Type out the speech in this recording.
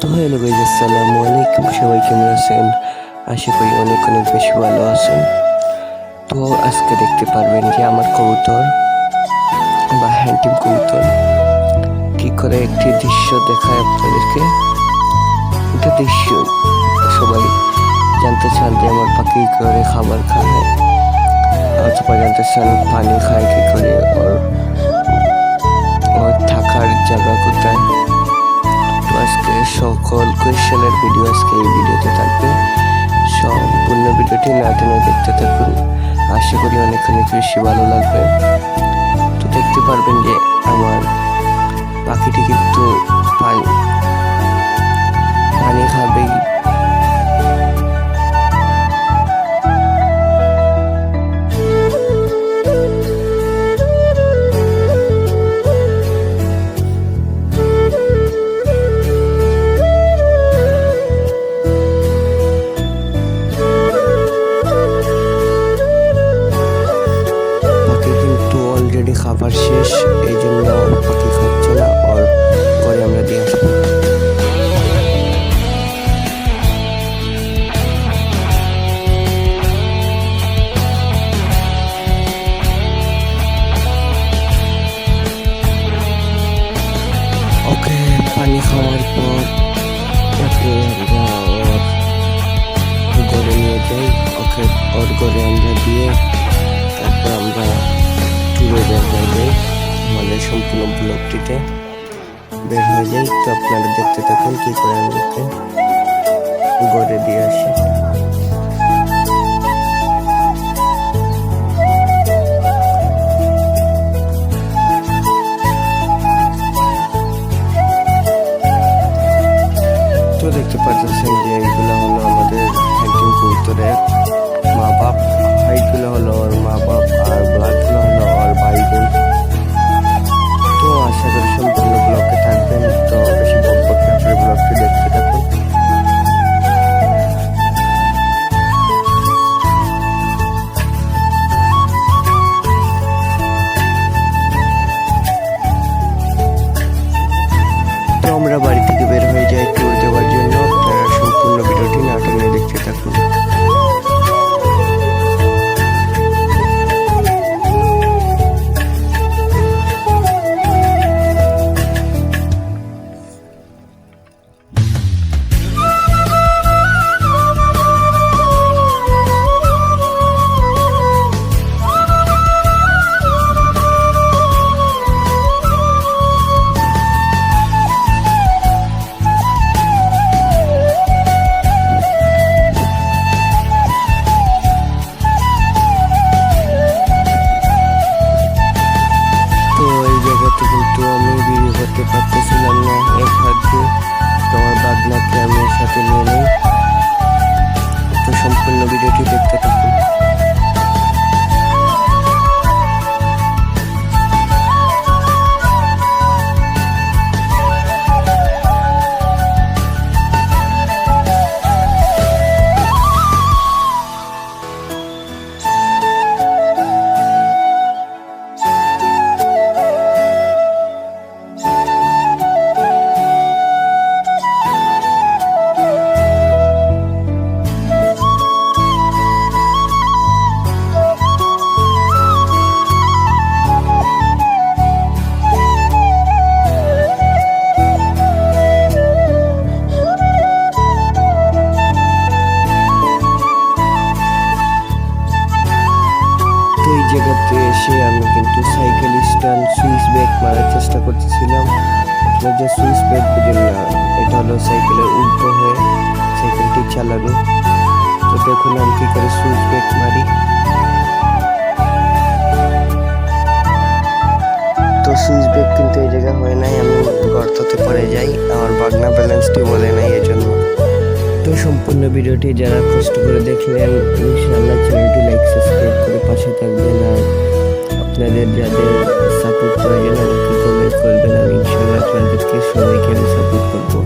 তো hello guys, আসসালামু আলাইকুম। সবাই কেমন আছেন? আশা করি অনেক অনেক বেশি ভালো আছেন। তো আজকে দেখতে পারবেন যে আমার কবুতর বা হ্যান্টিম কবুতর কি করে একটি দৃশ্য দেখায় আপনাদেরকে। একটা দৃশ্য সবাই জানতে চান যে আমার পাখি কি করে খাবার খায়, অথবা জানতে চান পানি খায় কি করে, ওর থাকার জায়গা কোথায়। তো আজকে সকল কোয়েশ্চেনের ভিডিও আজকে এই ভিডিওতে থাকবে। সম্পূর্ণ ভিডিওটি না টেনে দেখতে থাকুন, আশা করি অনেক অনেক বেশি ভালো লাগবে। তো দেখতে পারবেন যে আমার পাখিটি কিন্তু পানি খাবেই। অলরেডি খাবার শেষ, এই জন্য পাখি খাচ্ছে না, ওর পরে আমরা দিয়ে আসবো। ওকে পানি খাওয়ার পর ওকে আমরা ওর ঘরে নিয়ে যাই। ওকে ওর ঘরে আমরা দিয়ে তারপর আমরা ট্যুরে বের হয়ে যাই, আমাদের সম্পূর্ণ ব্লগটিতে বের হয়ে যাই। তো আপনারা দেখতে থাকুন কি করে আমি ওকে ঘরে দিয়ে আসি। তো দেখতে পাচ্ছেন যে এইগুলো হলো আমাদের হ্যান্টিং কবুতরের মা বাপ, হাইটগুলো হলো ওর মা বাপ, আর ব্ল্যাকগুলো হলো ওর ভাই বোন। তো আশা করি সম্পূর্ণ ব্লগে থাকবেন। তো বেশি বকবক না করে ব্লগটি দেখতে থাকুন। তো আমরা বাড়ি থেকে বের হয়ে যাই ট্যুর দেওয়ার জন্য। আপনারা সম্পূর্ণ ভিডিওটি না টেনে দেখতে থাকুন। কিন্তু আমি ভিডিও করতে পারতেছিলাম না এক হাত দিয়ে, তো আমার বাগনাকে আমি এর সাথে নিয়ে নিই। তো সম্পূর্ণ ভিডিওটি দেখতে থাকুন। জায়গাতে এসে আমি কিন্তু সাইকেল স্ট্যান্ড সুইচ ব্যাগ মারার চেষ্টা করতেছিলাম। যে সুইচ ব্যাগ বুঝেন না, এটা হলো সাইকেলের উল্টো হয়ে সাইকেলটি চালানো। তো দেখুন আমি কি করে সুইচ ব্যাগ মারি। তো সুইচ ব্যাগ কিন্তু এই জায়গায় হয় নাই, আমি গর্ততে পড়ে যাই। আমার বাগনা ব্যালেন্সটি বলে নাই এজন্য। তো সম্পূর্ণ ভিডিওটি যারা কষ্ট করে দেখলেন, ইনশাআল্লাহ চ্যানেলটি লাইক সাবস্ক্রাইব করে পাশে থাকবেন। আর আপনাদের যাদের সাপোর্ট প্রয়োজন আমাকে কমেন্ট করবেন, আমি ইনশাআল্লাহ আপনাদেরকে সবাইকে আমি সাপোর্ট করবো।